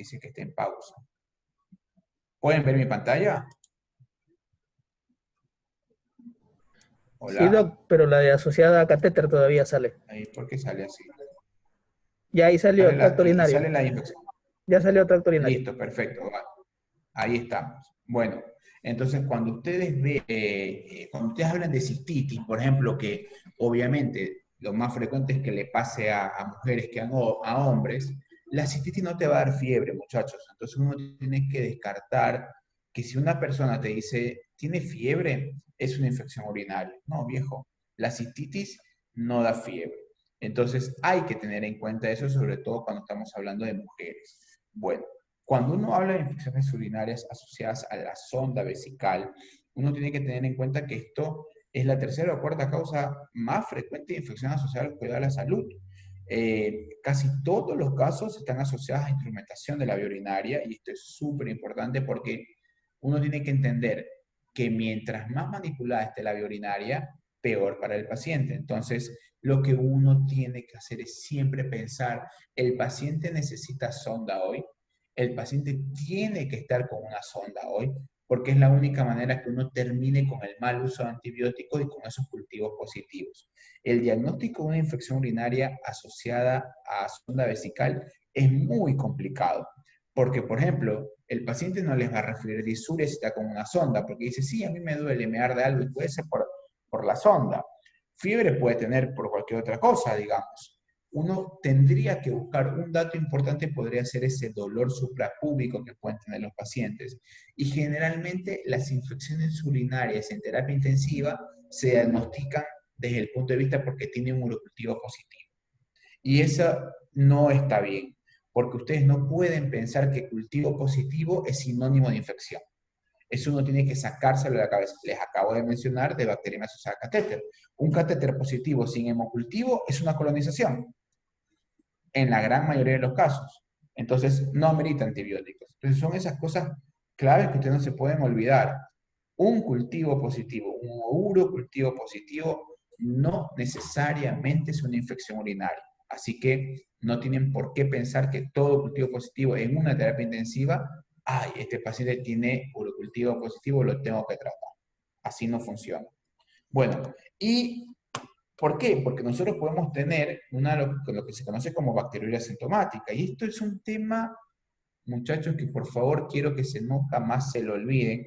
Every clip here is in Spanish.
dice que esté en pausa. ¿Pueden ver mi pantalla? Sí, Hola. Doc, pero la de asociada a catéter todavía sale. Ahí, ¿por qué sale así? Ya ahí salió tracto Y urinario. sale la infección. Ya salió tracto urinario. Listo, perfecto. Ahí estamos. Bueno, entonces cuando ustedes cuando ustedes hablan de cistitis, por ejemplo, que obviamente lo más frecuente es que le pase a mujeres que a hombres, la cistitis no te va a dar fiebre, muchachos. Entonces uno tiene que descartar que si una persona te dice, tiene fiebre, es una infección urinaria. No, viejo, la cistitis no da fiebre. Entonces hay que tener en cuenta eso, sobre todo cuando estamos hablando de mujeres. Bueno, cuando uno habla de infecciones urinarias asociadas a la sonda vesical, uno tiene que tener en cuenta que esto es la tercera o cuarta causa más frecuente de infección asociada al cuidado de la salud. Casi todos los casos están asociados a instrumentación de la vía urinaria y esto es súper importante porque uno tiene que entender que mientras más manipulada esté la vía urinaria, peor para el paciente. Entonces, lo que uno tiene que hacer es siempre pensar, el paciente necesita sonda hoy, el paciente tiene que estar con una sonda hoy, porque es la única manera que uno termine con el mal uso de antibióticos y con esos cultivos positivos. El diagnóstico de una infección urinaria asociada a sonda vesical es muy complicado, porque, por ejemplo, el paciente no les va a referir disuria si está con una sonda, porque dice, sí, a mí me duele, me arde algo, y puede ser por la sonda. Fiebre puede tener por cualquier otra cosa, digamos. Uno tendría que buscar un dato importante, podría ser ese dolor suprapúbico que pueden tener los pacientes. Y generalmente las infecciones urinarias en terapia intensiva se diagnostican desde el punto de vista porque tiene un urocultivo positivo. Y eso no está bien, porque ustedes no pueden pensar que cultivo positivo es sinónimo de infección. Eso uno tiene que sacárselo de la cabeza. Les acabo de mencionar de bacteriemia asociada a catéter. Un catéter positivo sin hemocultivo es una colonización, en la gran mayoría de los casos. Entonces, no amerita antibióticos. Entonces, son esas cosas claves que ustedes no se pueden olvidar. Un cultivo positivo, un urocultivo positivo, no necesariamente es una infección urinaria. Así que no tienen por qué pensar que todo cultivo positivo en una terapia intensiva, ay, este paciente tiene urocultivo positivo, lo tengo que tratar. Así no funciona. Bueno, y ¿por qué? Porque nosotros podemos tener lo que se conoce como bacteriuria asintomática. Y esto es un tema, muchachos, que por favor quiero que nunca más se lo olviden,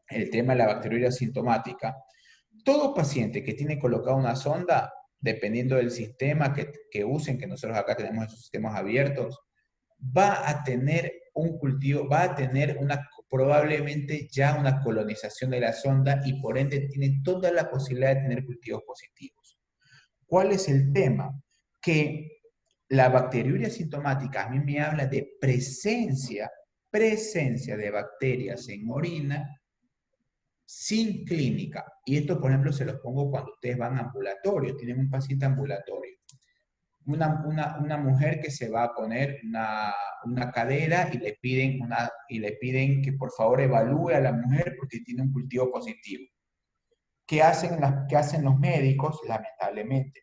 el tema de la bacteriuria asintomática. Todo paciente que tiene colocada una sonda, dependiendo del sistema que usen, que nosotros acá tenemos esos sistemas abiertos, va a tener un cultivo, va a tener probablemente ya una colonización de la sonda y por ende tiene toda la posibilidad de tener cultivos positivos. ¿Cuál es el tema? Que la bacteriuria asintomática a mí me habla de presencia de bacterias en orina sin clínica. Y esto, por ejemplo, se los pongo cuando ustedes van a ambulatorio, tienen un paciente ambulatorio. Una mujer que se va a poner una cadera y le piden que por favor evalúe a la mujer porque tiene un cultivo positivo. ¿Qué hacen los médicos? Lamentablemente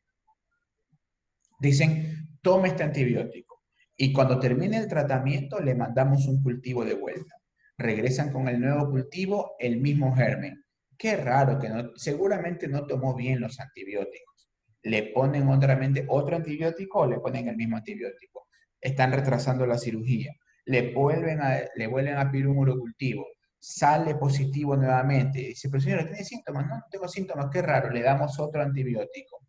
dicen, tome este antibiótico. Y cuando termine el tratamiento, le mandamos un cultivo de vuelta. Regresan con el nuevo cultivo, el mismo germen. Qué raro que no, seguramente no tomó bien los antibióticos. Le ponen otro antibiótico o le ponen el mismo antibiótico. Están retrasando la cirugía. Le vuelven a pedir un urocultivo. Sale positivo nuevamente. Dice, pero señora, ¿tiene síntomas? No, no tengo síntomas. Qué raro. Le damos otro antibiótico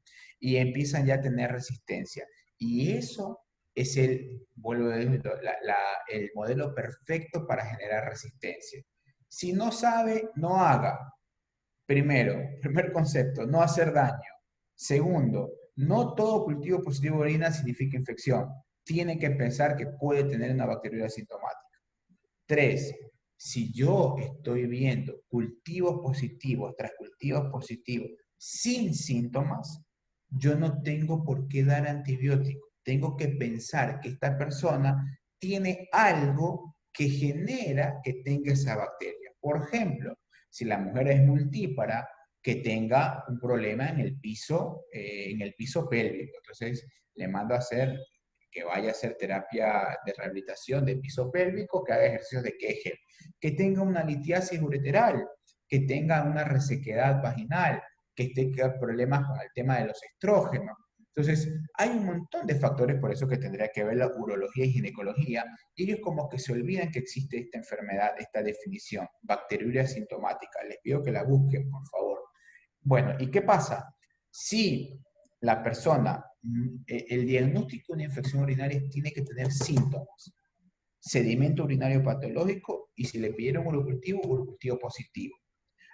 y empiezan ya a tener resistencia. Y eso es vuelvo a decir, el modelo perfecto para generar resistencia. Si no sabe, no haga. Primero, primer concepto, no hacer daño. Segundo, no todo cultivo positivo de orina significa infección. Tiene que pensar que puede tener una bacteria asintomática. Tres, si yo estoy viendo cultivos positivos tras cultivos positivos sin síntomas, yo no tengo por qué dar antibiótico. Tengo que pensar que esta persona tiene algo que genera que tenga esa bacteria. Por ejemplo, si la mujer es multípara, que tenga un problema en el piso pélvico. Entonces, le mando a hacer que vaya a hacer terapia de rehabilitación de piso pélvico, que haga ejercicios de Kegel, que tenga una litiasis ureteral, que tenga una resequedad vaginal, que tenga problemas con el tema de los estrógenos. Entonces, hay un montón de factores, por eso que tendría que ver la urología y ginecología, y ellos como que se olvidan que existe esta enfermedad, esta definición, bacteriuria sintomática. Les pido que la busquen, por favor. Bueno, ¿y qué pasa? Si la persona, el diagnóstico de una infección urinaria tiene que tener síntomas, sedimento urinario patológico, y si le pidieron urocultivo positivo.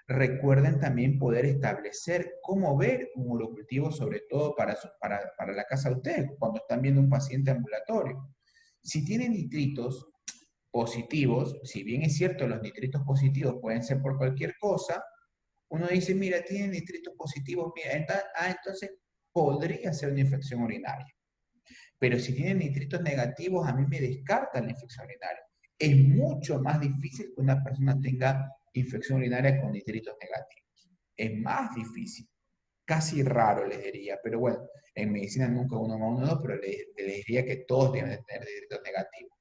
Recuerden también poder establecer cómo ver un urocultivo, sobre todo para la casa de ustedes, cuando están viendo un paciente ambulatorio. Si tienen nitritos positivos, si bien es cierto, los nitritos positivos pueden ser por cualquier cosa, uno dice, mira, tiene nitritos positivos, mira, entonces podría ser una infección urinaria. Pero si tienen nitritos negativos, a mí me descartan la infección urinaria. Es mucho más difícil que una persona tenga infección urinaria con nitritos negativos. Es más difícil. Casi raro, les diría. Pero bueno, en medicina nunca uno más uno, pero les diría que todos deben tener nitritos negativos.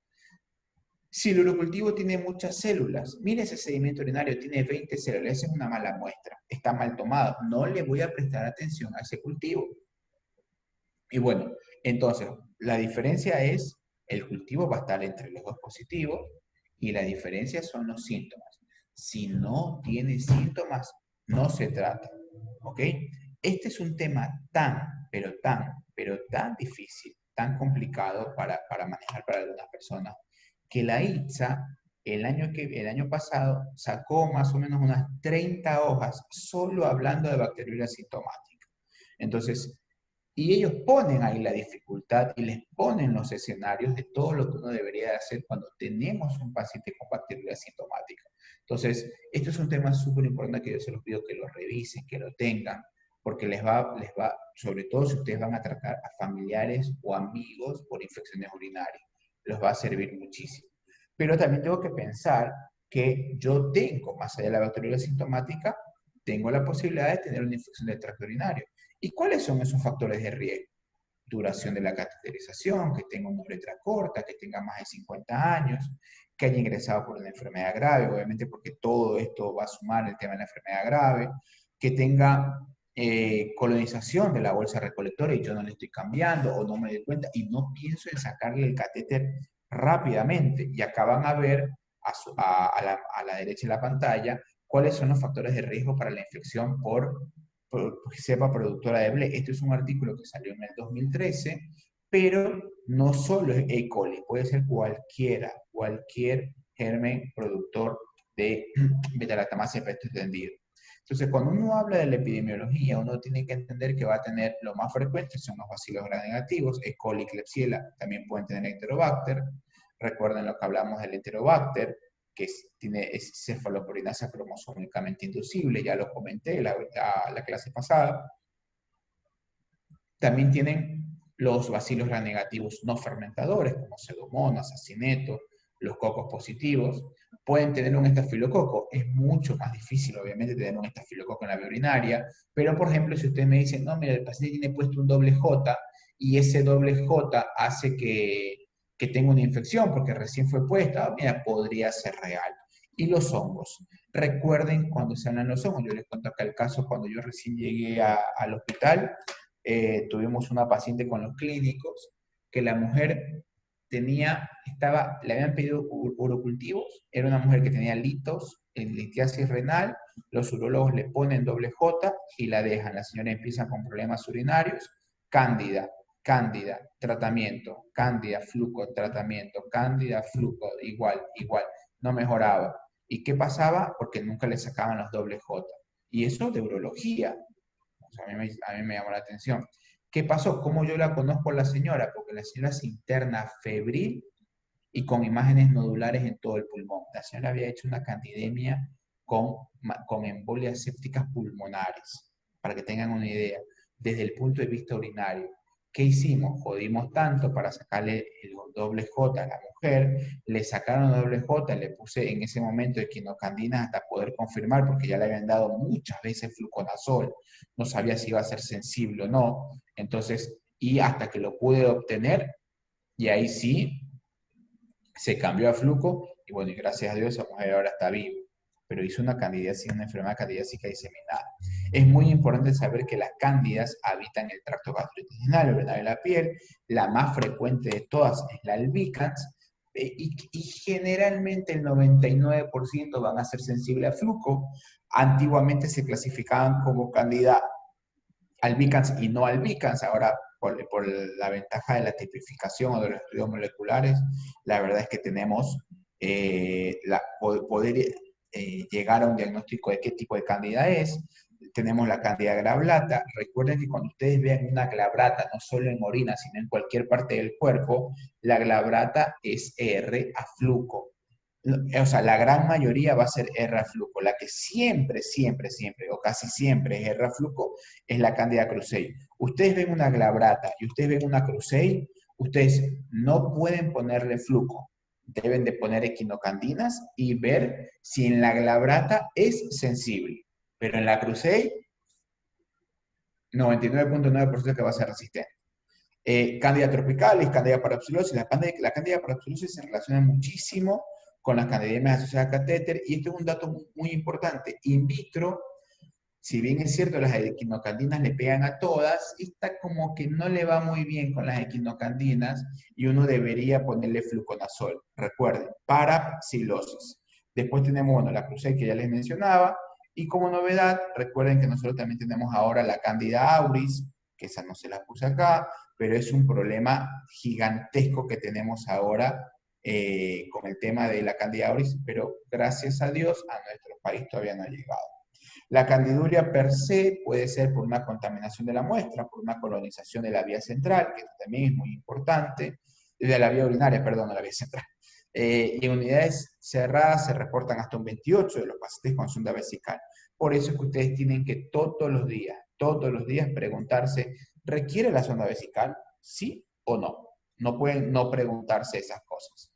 Si el urocultivo tiene muchas células, mire ese sedimento urinario, tiene 20 células, esa es una mala muestra, está mal tomado, no le voy a prestar atención a ese cultivo. Y bueno, entonces, la diferencia es, el cultivo va a estar entre los dos positivos, y la diferencia son los síntomas. Si no tiene síntomas, no se trata, ¿ok? Este es un tema pero tan difícil, tan complicado para manejar para algunas personas, que la ITSA el año pasado sacó más o menos unas 30 hojas solo hablando de bacteriuria sintomática. Entonces, y ellos ponen ahí la dificultad y les ponen los escenarios de todo lo que uno debería hacer cuando tenemos un paciente con bacteriuria sintomática. Entonces, esto es un tema súper importante que yo se los pido que lo revisen, que lo tengan, porque les va, sobre todo si ustedes van a tratar a familiares o amigos por infecciones urinarias, les va a servir muchísimo. Pero también tengo que pensar que yo tengo, más allá de la bacteriuria sintomática, tengo la posibilidad de tener una infección del tracto urinario. ¿Y cuáles son esos factores de riesgo? Duración de la cateterización, que tenga una uretra corta, que tenga más de 50 años, que haya ingresado por una enfermedad grave, obviamente porque todo esto va a sumar el tema de la enfermedad grave, que tenga colonización de la bolsa recolectora y yo no le estoy cambiando o no me doy cuenta y no pienso en sacarle el catéter rápidamente. Y acá van a ver a la derecha de la pantalla cuáles son los factores de riesgo para la infección por cepa productora de BLE. Este es un artículo que salió en el 2013, pero no solo es E. coli, puede ser cualquier germen productor de beta-lactamasa efecto extendido. Entonces, cuando uno habla de la epidemiología, uno tiene que entender que va a tener lo más frecuente son los bacilos gram negativos, E. coli, Klebsiella, también pueden tener Enterobacter. Recuerden lo que hablamos del Enterobacter, que tiene cefaloporinasa cromosómicamente inducible, ya lo comenté la clase pasada. También tienen los bacilos gram negativos no fermentadores, como Pseudomonas, acineto, los cocos positivos. Pueden tener un estafilococo. Es mucho más difícil, obviamente, tener un estafilococo en la vía urinaria, pero, por ejemplo, si ustedes me dicen, no, mira, el paciente tiene puesto un doble J, y ese doble J hace que tenga una infección, porque recién fue puesta, mira, podría ser real. Y los hongos. Recuerden cuando se hablan los hongos, yo les cuento acá el caso cuando yo recién llegué al hospital, tuvimos una paciente con los clínicos, que la mujer le habían pedido urocultivos, era una mujer que tenía litos, litiasis renal, los urólogos le ponen doble J y la dejan, la señora empieza con problemas urinarios, cándida, tratamiento, cándida, flujo, tratamiento, cándida, flujo, igual, no mejoraba. ¿Y qué pasaba? Porque nunca le sacaban los doble J. Y eso de urología, o sea, a mí me llamó la atención. ¿Qué pasó? ¿Cómo yo la conozco a la señora? Porque la señora se interna febril y con imágenes nodulares en todo el pulmón. La señora había hecho una candidemia con embolias sépticas pulmonares, para que tengan una idea, desde el punto de vista urinario. ¿Qué hicimos? Jodimos tanto para sacarle el doble J a la mujer, le sacaron el doble J, le puse en ese momento equinocandinas hasta poder confirmar, porque ya le habían dado muchas veces fluconazol, no sabía si iba a ser sensible o no, entonces, y hasta que lo pude obtener, Y ahí sí, se cambió a fluco, y bueno, y gracias a Dios esa mujer ahora está viva, pero hizo una candidiasis, una enfermedad candidíaca diseminada. Es muy importante saber que las cándidas habitan el tracto gastrointestinal, el urinario de la piel, la más frecuente de todas es la albicans, y generalmente el 99% van a ser sensibles a flujo. Antiguamente se clasificaban como cándida albicans y no albicans. Ahora, por la ventaja de la tipificación o de los estudios moleculares, la verdad es que tenemos poder llegar a un diagnóstico de qué tipo de cándida es. Tenemos la cándida glabrata. Recuerden que cuando ustedes vean una glabrata, no solo en orina, sino en cualquier parte del cuerpo, la glabrata es R afluco. O sea, la gran mayoría va a ser R-fluco. La que siempre, siempre, siempre, o casi siempre es R-fluco, es la Candida krusei. Ustedes ven una glabrata y ustedes ven una krusei, ustedes no pueden ponerle fluco. Deben de poner equinocandinas y ver si en la glabrata es sensible. Pero en la krusei, 99.9% que va a ser resistente. Candida tropicalis, Candida parapsilosis. La Candida parapsilosis se relaciona muchísimo con las candidiamas asociadas a catéter, y esto es un dato muy, muy importante. In vitro, si bien es cierto, las equinocandinas le pegan a todas, esta como que no le va muy bien con las equinocandinas, y uno debería ponerle fluconazol. Recuerden, parapsilosis. Después tenemos, bueno, la Cruzei que ya les mencionaba, y como novedad, recuerden que nosotros también tenemos ahora la Candida auris, que esa no se la puse acá, pero es un problema gigantesco que tenemos ahora con el tema de la Candida auris, pero gracias a Dios a nuestro país todavía no ha llegado. La candiduria per se puede ser por una contaminación de la muestra, por una colonización de la vía central, que también es muy importante, de la vía urinaria, perdón, de la vía central. Y en unidades cerradas se reportan hasta un 28 de los pacientes con sonda vesical. Por eso es que ustedes tienen que todos los días preguntarse, ¿requiere la sonda vesical? ¿Sí o no? No pueden no preguntarse esas cosas.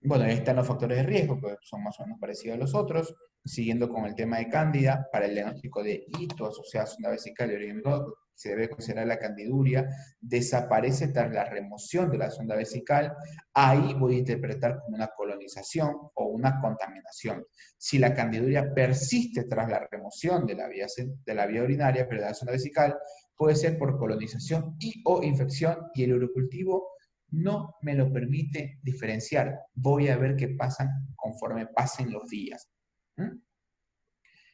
Bueno, ahí están los factores de riesgo, que son más o menos parecidos a los otros. Siguiendo con el tema de cándida, para el diagnóstico de hito asociado a sonda vesical y origen se debe considerar la candiduria. Desaparece tras la remoción de la sonda vesical. Ahí voy a interpretar como una colonización o una contaminación. Si la candiduria persiste tras la remoción de la vía urinaria, pero de la sonda vesical, puede ser por colonización y o infección, y el urocultivo no me lo permite diferenciar. Voy a ver qué pasa conforme pasen los días. ¿Mm?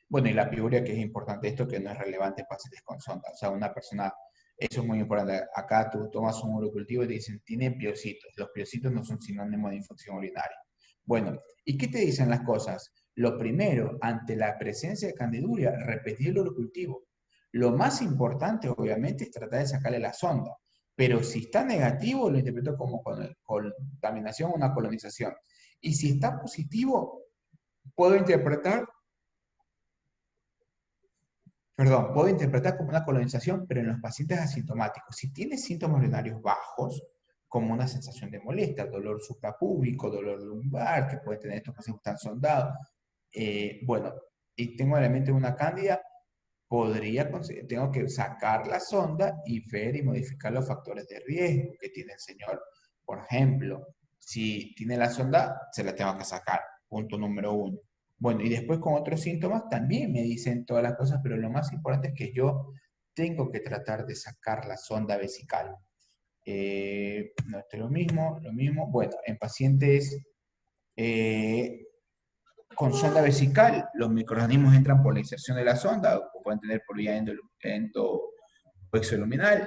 Bueno, y la piuria, que es importante esto, que no es relevante para pacientes con sonda. O sea, una persona, eso es muy importante. Acá tú tomas un urocultivo y te dicen, tiene piocitos. Los piocitos no son sinónimo de infección urinaria. Bueno, ¿y qué te dicen las cosas? Lo primero, ante la presencia de candiduria, repetir el urocultivo. Lo más importante, obviamente, es tratar de sacarle la sonda. Pero si está negativo, lo interpreto como contaminación o una colonización. Y si está positivo, puedo interpretar puedo interpretar como una colonización, pero en los pacientes asintomáticos. Si tiene síntomas urinarios bajos, como una sensación de molestia, dolor suprapúbico, dolor lumbar, que puede tener estos pacientes que están sondados, bueno, y tengo elementos de una cándida, tengo que sacar la sonda y ver y modificar los factores de riesgo que tiene el señor. Por ejemplo, si tiene la sonda, se la tengo que sacar. Punto número uno. Bueno, y después con otros síntomas también me dicen todas las cosas, pero lo más importante es que yo tengo que tratar de sacar la sonda vesical. No, esto es lo mismo, lo mismo. Bueno, en pacientes con sonda vesical, los microorganismos entran por la inserción de la sonda, o pueden tener por vía endo o exoluminal.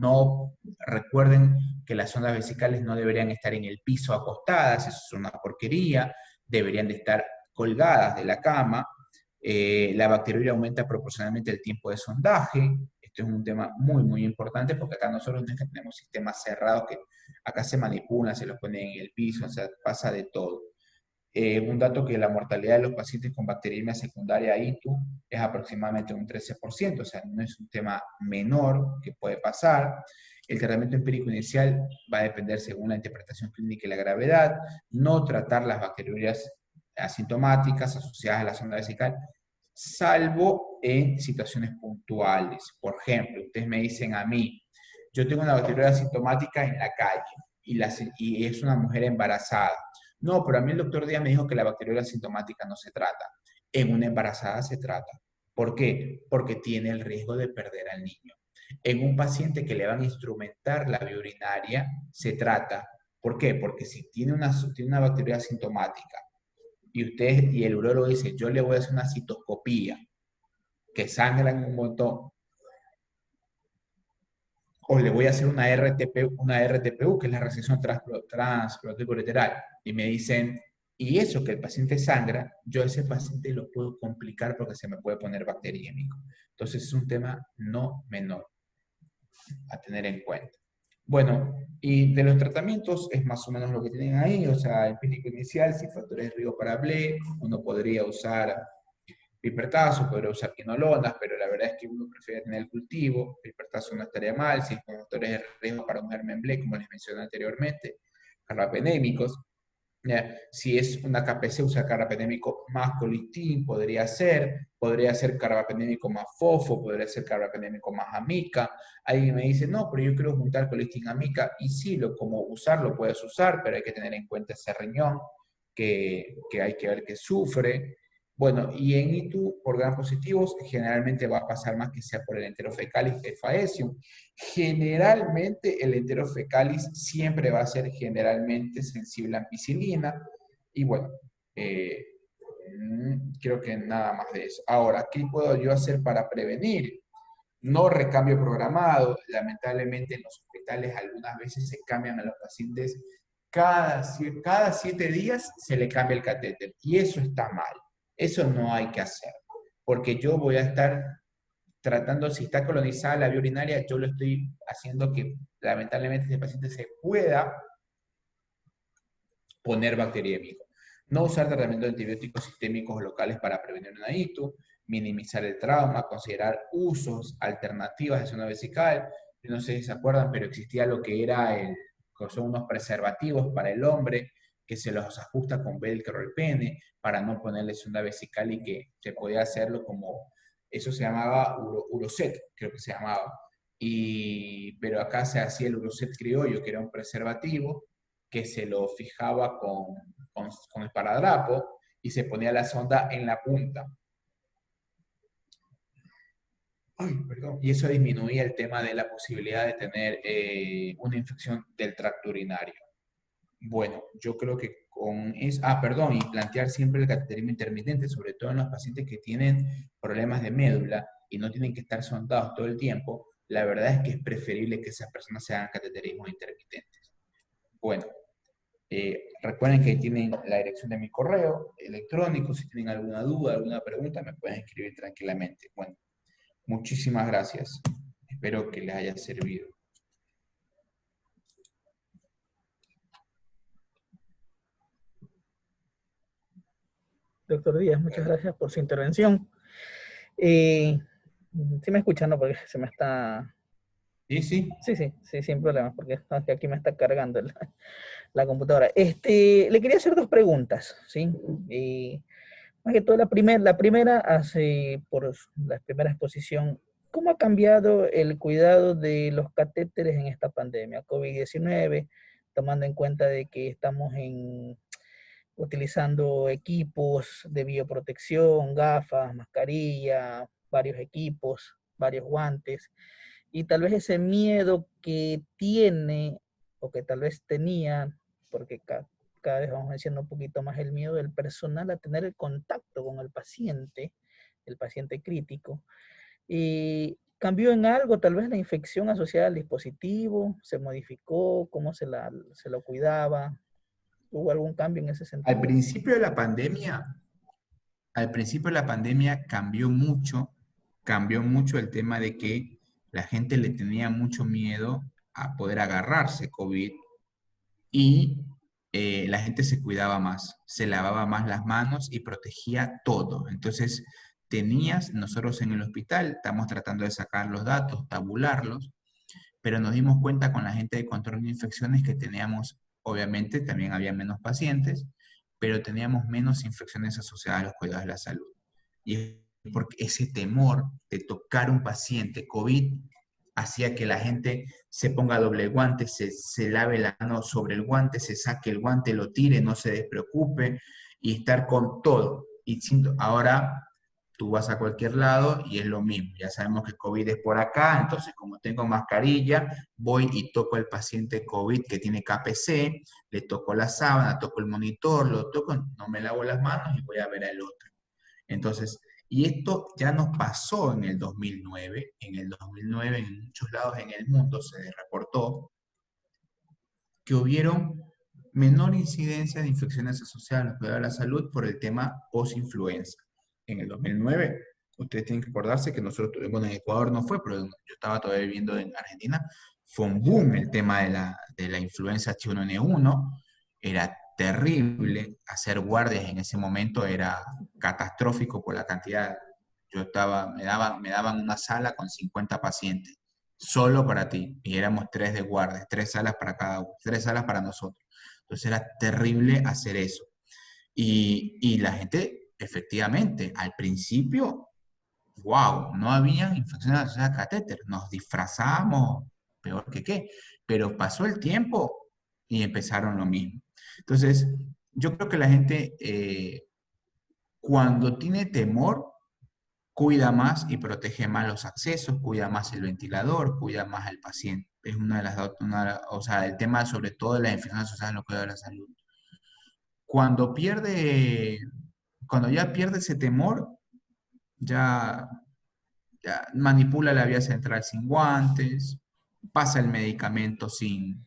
No recuerden que las sondas vesicales no deberían estar en el piso acostadas, eso es una porquería, deberían de estar colgadas de la cama. La bacteriuria aumenta proporcionalmente el tiempo de sondaje. Esto es un tema muy, muy importante, porque acá nosotros no es que tenemos sistemas cerrados que acá se manipulan, se los ponen en el piso, o sea, pasa de todo. Un dato que la mortalidad de los pacientes con bacteriemia secundaria ITU es aproximadamente un 13%, o sea, no es un tema menor que puede pasar. El tratamiento empírico inicial va a depender según la interpretación clínica y la gravedad. No tratar las bacteriurias asintomáticas asociadas a la sonda vesical, salvo en situaciones puntuales. Por ejemplo, ustedes me dicen a mí, yo tengo una bacteriuria asintomática en la calle y es una mujer embarazada. No, pero a mí el doctor Díaz me dijo que la bacteriuria asintomática no se trata. En una embarazada se trata. ¿Por qué? Porque tiene el riesgo de perder al niño. En un paciente que le van a instrumentar la vía urinaria, se trata. ¿Por qué? Porque si tiene una bacteria asintomática y el urólogo dice, yo le voy a hacer una citoscopía, que sangran un montón, o le voy a hacer una RTPU, que es la resección transplantático lateral, y me dicen, y eso que el paciente sangra, yo a ese paciente lo puedo complicar porque se me puede poner bacteriémico. Entonces es un tema no menor a tener en cuenta. Bueno, y de los tratamientos es más o menos lo que tienen ahí, o sea, empírico inicial, sin factores de riesgo para BLE, uno podría usar pipertazo, podría usar quinolonas, pero la verdad es que uno prefiere tener el cultivo, pipertazo no estaría mal, si es con factores de riesgo para un germen BLE, como les mencioné anteriormente, carbapenémicos. Si es una KPC, usa carbapenémico más colistin, podría ser carbapenémico más fofo, podría ser carbapenémico más amica. Alguien me dice, no, pero yo quiero juntar colistin amica, y sí, como usarlo puedes usar, pero hay que tener en cuenta ese riñón que hay que ver que sufre. Bueno, y en ITU por gram positivos generalmente va a pasar más que sea por el enterofecalis que faecium. Generalmente el enterofecalis siempre va a ser generalmente sensible a ampicilina y bueno, eh, creo que nada más de eso. Ahora, ¿qué puedo yo hacer para prevenir? No recambio programado. Lamentablemente en los hospitales algunas veces se cambian a los pacientes cada 7 días se le cambia el catéter y eso está mal. Eso no hay que hacer, porque yo voy a estar tratando, si está colonizada la vía urinaria, yo lo estoy haciendo que lamentablemente ese paciente se pueda poner bacteriémico. No usar tratamiento de antibióticos sistémicos locales para prevenir una ITU, minimizar el trauma, considerar usos alternativas de zona vesical. Yo no sé si se acuerdan, pero existía lo que son unos preservativos para el hombre, que se los ajusta con velcro al pene, para no ponerle sonda vesical y que se podía hacerlo como, eso se llamaba Uroset, creo que se llamaba. Pero acá se hacía el Uroset criollo, que era un preservativo, que se lo fijaba con esparadrapo y se ponía la sonda en la punta. Ay, perdón. Y eso disminuía el tema de la posibilidad de tener una infección del tracto urinario. Bueno, yo creo que con eso... Ah, perdón, y plantear siempre el cateterismo intermitente, sobre todo en los pacientes que tienen problemas de médula y no tienen que estar sondados todo el tiempo, la verdad es que es preferible que esas personas se hagan cateterismos intermitentes. Bueno, recuerden que tienen la dirección de mi correo electrónico. Si tienen alguna duda, alguna pregunta, me pueden escribir tranquilamente. Bueno, muchísimas gracias. Espero que les haya servido. Doctor Díaz, muchas gracias por su intervención. Sí me escuchan, ¿no? Porque se me está... Sí, sí. Sí, sin problemas, porque aquí me está cargando la computadora. Le quería hacer dos preguntas, ¿sí? Más que todo, la primera hace por la primera exposición, ¿cómo ha cambiado el cuidado de los catéteres en esta pandemia COVID-19, tomando en cuenta de que estamos utilizando equipos de bioprotección, gafas, mascarilla, varios equipos, varios guantes, y tal vez ese miedo que tiene o que tal vez tenía, porque cada vez vamos diciendo un poquito más el miedo del personal a tener el contacto con el paciente crítico, y cambió en algo, tal vez la infección asociada al dispositivo, se modificó, cómo se lo cuidaba, ¿hubo algún cambio en ese Al sentido? principio de la pandemia, cambió mucho el tema de que la gente le tenía mucho miedo a poder agarrarse COVID y la gente se cuidaba más, se lavaba más las manos y protegía todo. Entonces, nosotros en el hospital estamos tratando de sacar los datos, tabularlos, pero nos dimos cuenta con la gente de control de infecciones que teníamos, obviamente, también había menos pacientes, pero teníamos menos infecciones asociadas a los cuidados de la salud. Y es porque ese temor de tocar un paciente COVID hacía que la gente se ponga doble guante, se lave la mano sobre el guante, se saque el guante, lo tire, no se despreocupe y estar con todo. Ahora tú vas a cualquier lado y es lo mismo. Ya sabemos que COVID es por acá, entonces como tengo mascarilla, voy y toco al paciente COVID que tiene KPC, le toco la sábana, toco el monitor, lo toco, no me lavo las manos y voy a ver al otro. Entonces, y esto ya nos pasó en el 2009. En el 2009 en muchos lados en el mundo se reportó que hubieron menor incidencia de infecciones asociadas al cuidado de la salud por el tema post-influenza. En el 2009, ustedes tienen que acordarse que nosotros, bueno, en Ecuador no fue, pero yo estaba todavía viviendo en Argentina, fue un boom el tema de la influenza H1N1, era terrible, hacer guardias en ese momento era catastrófico por la cantidad. Me daban una sala con 50 pacientes solo para ti. Y éramos tres de guardia, tres salas para cada uno, tres salas para nosotros. Entonces era terrible hacer eso. Y la gente, efectivamente, al principio, wow, no había infecciones asociadas a catéter. Nos disfrazábamos, peor que qué. Pero pasó el tiempo y empezaron lo mismo. Entonces, yo creo que la gente, cuando tiene temor, cuida más y protege más los accesos, cuida más el ventilador, cuida más al paciente. Es una de las, o sea, el tema sobre todo de las enfermedades asociadas a los cuidados de la salud. Cuando pierde, cuando ya pierde ese temor, ya, ya manipula la vía central sin guantes, pasa el medicamento sin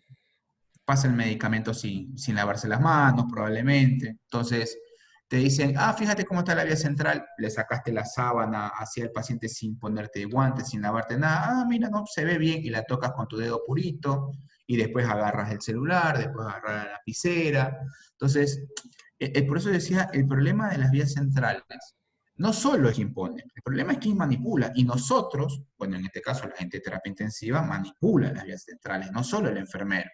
lavarse las manos, probablemente. Entonces, te dicen, ah, fíjate cómo está la vía central, le sacaste la sábana hacia el paciente sin ponerte guantes, sin lavarte nada, ah, mira, no, se ve bien, y la tocas con tu dedo purito, y después agarras el celular, después agarras la lapicera. Entonces, por eso decía, el problema de las vías centrales no solo es que impone, el problema es que manipula, y nosotros, bueno, en este caso la gente de terapia intensiva manipula las vías centrales, no solo el enfermero.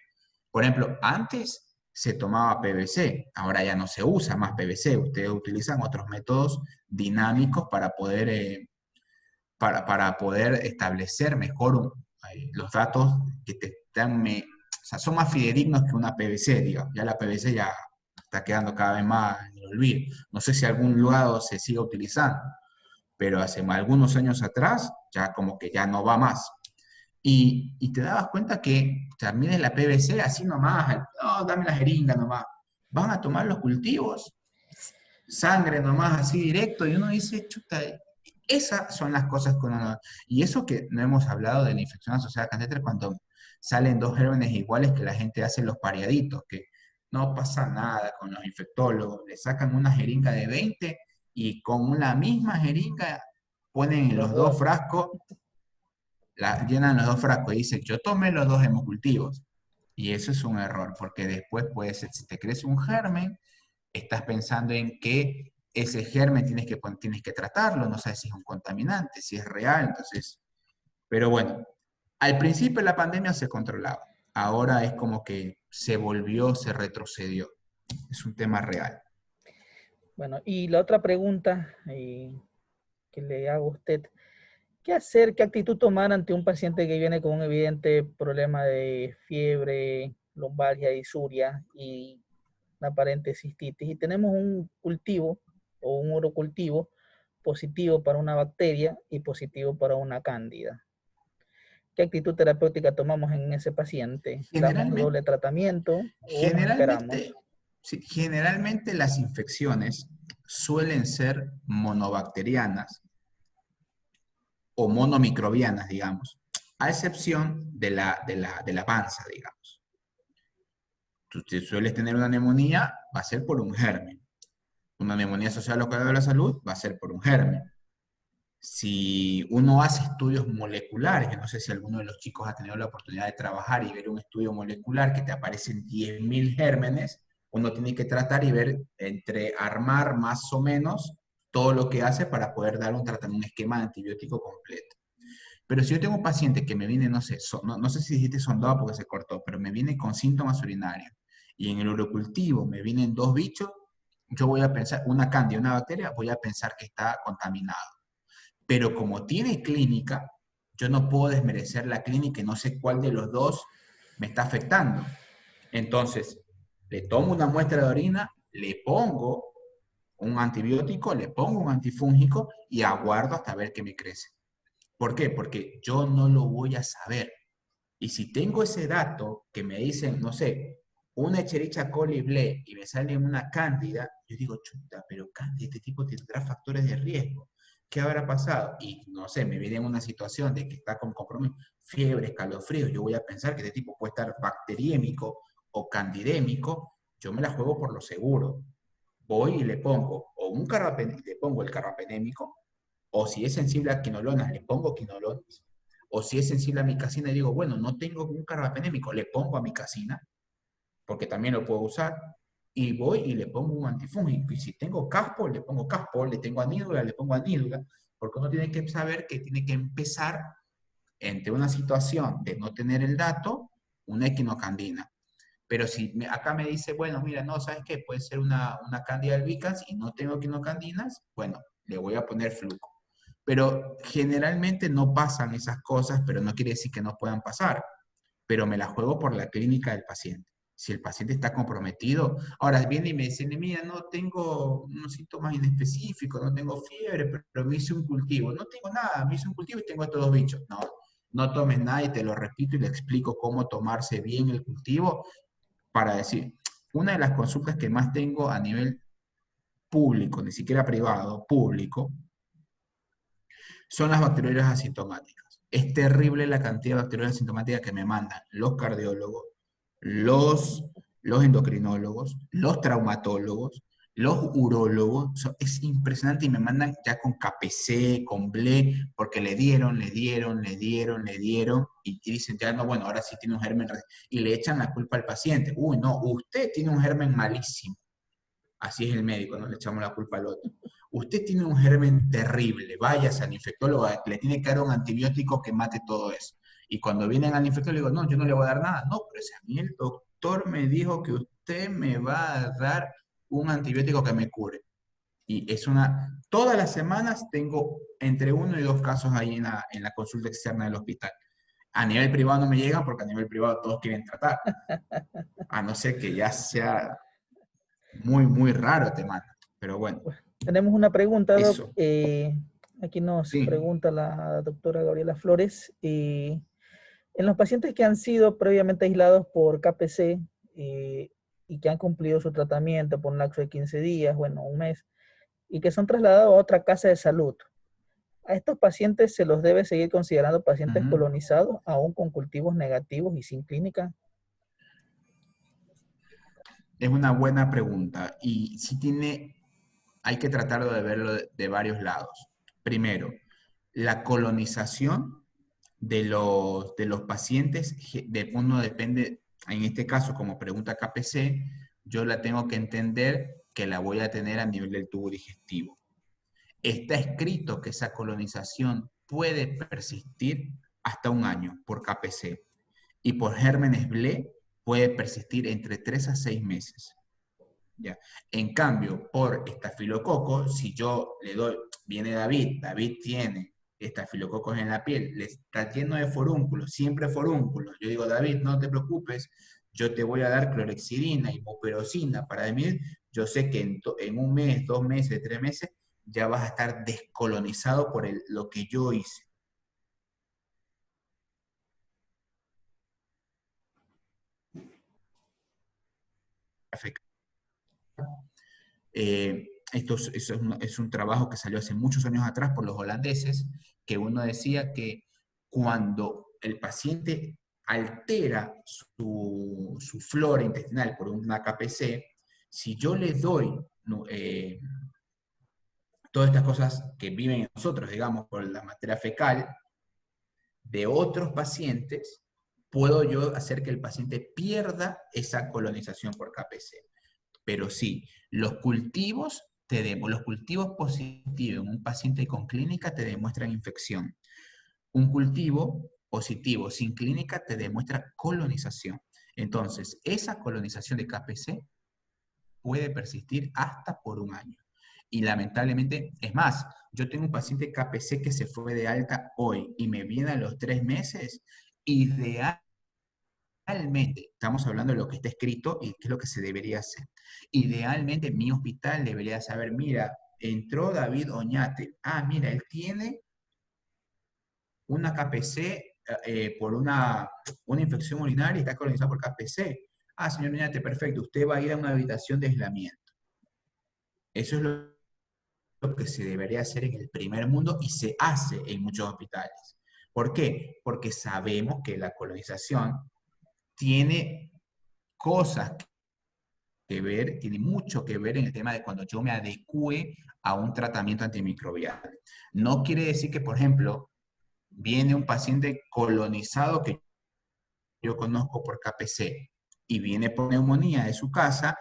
Por ejemplo, antes se tomaba PVC, ahora ya no se usa más PVC, ustedes utilizan otros métodos dinámicos para poder establecer mejor los datos que te dan, o sea, son más fidedignos que una PVC, digamos. Ya la PVC ya está quedando cada vez más en el olvido. No sé si algún lado se sigue utilizando, pero hace algunos años atrás ya como que ya no va más. Y te dabas cuenta que también es la PVC así nomás, no, dame la jeringa nomás. Van a tomar los cultivos, sangre nomás así directo, y uno dice, chuta, esas son las cosas que uno no... Y eso que no hemos hablado de la infección asociada a catéter cuando salen dos gérmenes iguales que la gente hace los pareaditos, que no pasa nada con los infectólogos, le sacan una jeringa de 20 y con la misma jeringa ponen en Los los dos dos. frascos llenan los dos frascos y dicen, yo tomé los dos hemocultivos. Y eso es un error, porque después puede ser, si te crece un germen, estás pensando en que ese germen tienes que tratarlo, no sabes si es un contaminante, si es real, entonces... Pero bueno, al principio de la pandemia se controlaba, ahora es como que se volvió, se retrocedió. Es un tema real. Bueno, y la otra pregunta que le hago a usted, ¿qué hacer, qué actitud tomar ante un paciente que viene con un evidente problema de fiebre, lumbalgia, disuria y una aparente cistitis? Y tenemos un cultivo o un urocultivo positivo para una bacteria y positivo para una cándida. ¿Qué actitud terapéutica tomamos en ese paciente? ¿Damos Generalmente, doble tratamiento o nos esperamos? generalmente, sí, generalmente las infecciones suelen ser monobacterianas o monomicrobianas, digamos, a excepción de la panza, digamos. Si sueles tener una neumonía, va a ser por un germen. Una neumonía asociada a los cuidados de la salud va a ser por un germen. Si uno hace estudios moleculares, que no sé si alguno de los chicos ha tenido la oportunidad de trabajar y ver un estudio molecular que te aparecen 10.000 gérmenes, uno tiene que tratar y ver entre armar más o menos todo lo que hace para poder dar un tratamiento, un esquema de antibiótico completo. Pero si yo tengo un paciente que me viene, no sé, no sé si dijiste sondado porque se cortó, pero me viene con síntomas urinarios y en el urocultivo me vienen dos bichos, yo voy a pensar, una cándida, una bacteria, voy a pensar que está contaminado. Pero como tiene clínica, yo no puedo desmerecer la clínica y no sé cuál de los dos me está afectando. Entonces, le tomo una muestra de orina, le pongo un antibiótico, le pongo un antifúngico y aguardo hasta ver qué me crece. ¿Por qué? Porque yo no lo voy a saber. Y si tengo ese dato que me dicen, no sé, una Escherichia coli ble y me sale una cándida, yo digo, chuta, pero cándida, este tipo tendrá factores de riesgo. ¿Qué habrá pasado? Y no sé, me viene en una situación de que está con compromiso, fiebre, escalofrío, yo voy a pensar que este tipo puede estar bacteriémico o candidémico, yo me la juego por lo seguro. Voy y le pongo o un le pongo el carbapenémico, o si es sensible a quinolonas, le pongo quinolonas. O si es sensible a micacina y digo, bueno, no tengo un carbapenémico, le pongo amicacina, porque también lo puedo usar. Y voy y le pongo un antifúngico. Y si tengo caspo, le pongo caspo, le tengo anídula, le pongo anídula, porque uno tiene que saber que tiene que empezar entre una situación de no tener el dato, una equinocandina. Pero si acá me dice, bueno, mira, no, ¿sabes qué? Puede ser una cándida albicans y no tengo quinocandinas, bueno, le voy a poner fluco. Pero generalmente no pasan esas cosas, pero no quiere decir que no puedan pasar. Pero me la juego por la clínica del paciente. Si el paciente está comprometido, ahora viene y me dice, mira, no tengo unos síntomas inespecíficos, no tengo fiebre, pero me hice un cultivo. No tengo nada, me hice un cultivo y tengo estos dos bichos. No, no tomes nada y te lo repito y le explico cómo tomarse bien el cultivo para decir, una de las consultas que más tengo a nivel público, ni siquiera privado, público, son las bacterias asintomáticas. Es terrible la cantidad de bacterias asintomáticas que me mandan los cardiólogos, los, los endocrinólogos, los traumatólogos, los urólogos. Es impresionante y me mandan ya con KPC, con BLE, porque le dieron, y dicen ya no, bueno, ahora sí tiene un germen, y le echan la culpa al paciente. Uy, no, usted tiene un germen malísimo. Así es el médico, no le echamos la culpa al otro. Usted tiene un germen terrible, váyase al infectólogo, le tiene que dar un antibiótico que mate todo eso. Y cuando vienen al infectólogo, digo, no, yo no le voy a dar nada. No, pero si a mí el doctor me dijo que usted me va a dar un antibiótico que me cure. Y es todas las semanas tengo entre uno y dos casos ahí en la consulta externa del hospital. A nivel privado no me llegan porque a nivel privado todos quieren tratar. A no ser que ya sea muy, muy raro te mandan. Pero bueno, Pues, tenemos una pregunta, Doc. eso. Aquí nos Sí. pregunta la doctora Gabriela Flores. En los pacientes que han sido previamente aislados por KPC y que han cumplido su tratamiento por un lapso de 15 días, bueno, un mes, y que son trasladados a otra casa de salud, ¿a estos pacientes se los debe seguir considerando pacientes Ujú. colonizados, aún con cultivos negativos y sin clínica? Es una buena pregunta y sí hay que tratarlo de verlo de varios lados. Primero, la colonización de los pacientes, uno depende, en este caso, como pregunta KPC, yo la tengo que entender que la voy a tener a nivel del tubo digestivo. Está escrito que esa colonización puede persistir hasta un año por KPC y por gérmenes BLE puede persistir entre 3 a 6 meses. ¿Ya? En cambio, por estafilococo, si yo le doy, viene David tiene estafilococos en la piel, le está lleno de forúnculos, siempre forúnculos. Yo digo, David, no te preocupes, yo te voy a dar clorexidina y muperosina para disminuir. Yo sé que en un mes, 2 meses, 3 meses, ya vas a estar descolonizado por lo que yo hice. Esto es un trabajo que salió hace muchos años atrás por los holandeses, que uno decía que cuando el paciente altera su flora intestinal por una KPC, si yo le doy no, todas estas cosas que viven en nosotros, digamos, por la materia fecal de otros pacientes, puedo yo hacer que el paciente pierda esa colonización por KPC. Pero sí, los cultivos positivos en un paciente con clínica te demuestran infección. Un cultivo positivo sin clínica te demuestra colonización. Entonces, esa colonización de KPC puede persistir hasta por un año. Y lamentablemente, es más, yo tengo un paciente KPC que se fue de alta hoy y me viene a los 3 meses. Idealmente, estamos hablando de lo que está escrito y qué es lo que se debería hacer. Idealmente, mi hospital debería saber, mira, entró David Oñate. Ah, mira, él tiene una KPC por una infección urinaria y está colonizado por KPC. Ah, señor Oñate, perfecto, usted va a ir a una habitación de aislamiento. Eso es lo que se debería hacer en el primer mundo y se hace en muchos hospitales. ¿Por qué? Porque sabemos que la colonización tiene cosas que ver, tiene mucho que ver en el tema de cuando yo me adecue a un tratamiento antimicrobial. No quiere decir que, por ejemplo, viene un paciente colonizado que yo conozco por KPC y viene por neumonía de su casa,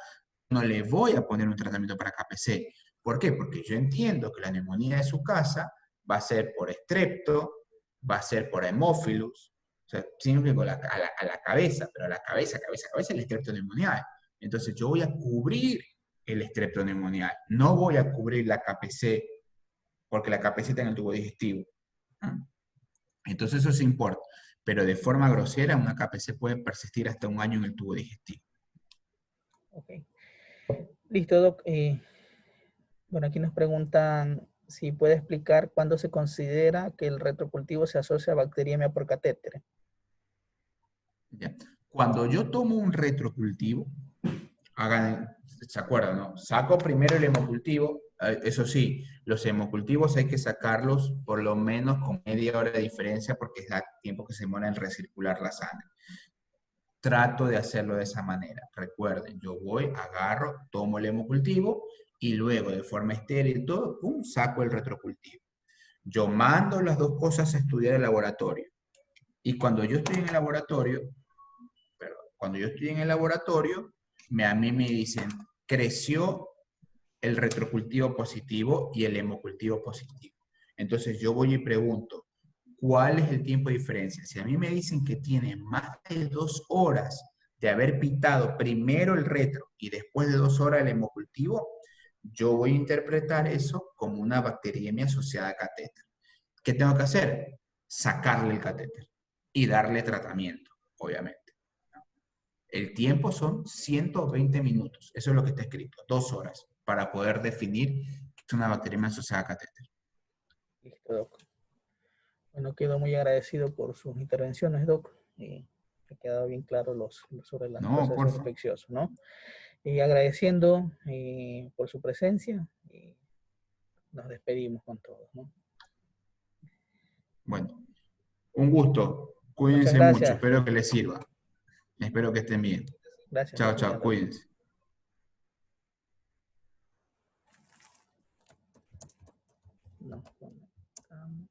no le voy a poner un tratamiento para KPC. ¿Por qué? Porque yo entiendo que la neumonía de su casa va a ser por estrepto, va a ser por hemófilus, o sea, siempre a la cabeza, pero a la cabeza el estrepto neumonial. Entonces yo voy a cubrir el estrepto neumonial, no voy a cubrir la KPC, porque la KPC está en el tubo digestivo. Entonces eso sí importa, pero de forma grosera una KPC puede persistir hasta un año en el tubo digestivo. Ok. Listo, Doc. Bueno, aquí nos preguntan si puede explicar cuándo se considera que el retrocultivo se asocia a bacteriemia por catéter. ¿Ya? Cuando yo tomo un retrocultivo, ¿se acuerdan, no? Saco primero el hemocultivo, eso sí, los hemocultivos hay que sacarlos por lo menos con media hora de diferencia porque es el tiempo que se demora en recircular la sangre. Trato de hacerlo de esa manera. Recuerden, yo voy, agarro, tomo el hemocultivo y luego de forma estéril todo, ¡pum!, saco el retrocultivo. Yo mando las dos cosas a estudiar el laboratorio. Y cuando yo estoy en el laboratorio, cuando yo estoy en el laboratorio, a mí me dicen, creció el retrocultivo positivo y el hemocultivo positivo. Entonces yo voy y pregunto, ¿cuál es el tiempo de diferencia? Si a mí me dicen que tiene más de 2 horas de haber pitado primero el retro y después de 2 horas el hemocultivo, yo voy a interpretar eso como una bacteriemia asociada a catéter. ¿Qué tengo que hacer? Sacarle el catéter y darle tratamiento, obviamente. El tiempo son 120 minutos. Eso es lo que está escrito, 2 horas, para poder definir que es una bacteriemia asociada a catéter. Listo, Doc. Bueno, quedo muy agradecido por sus intervenciones, Doc. Ha quedado bien claro sobre los No, por procesos favor. infecciosos, ¿no? Y agradeciendo por su presencia y nos despedimos con todos, ¿no? Bueno, un gusto. Muchas Cuídense mucho. gracias. Espero que les sirva. Espero que estén bien. Gracias, Chao, Doc. Muy chao. amable. Cuídense. Nos conectamos.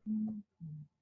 Bien.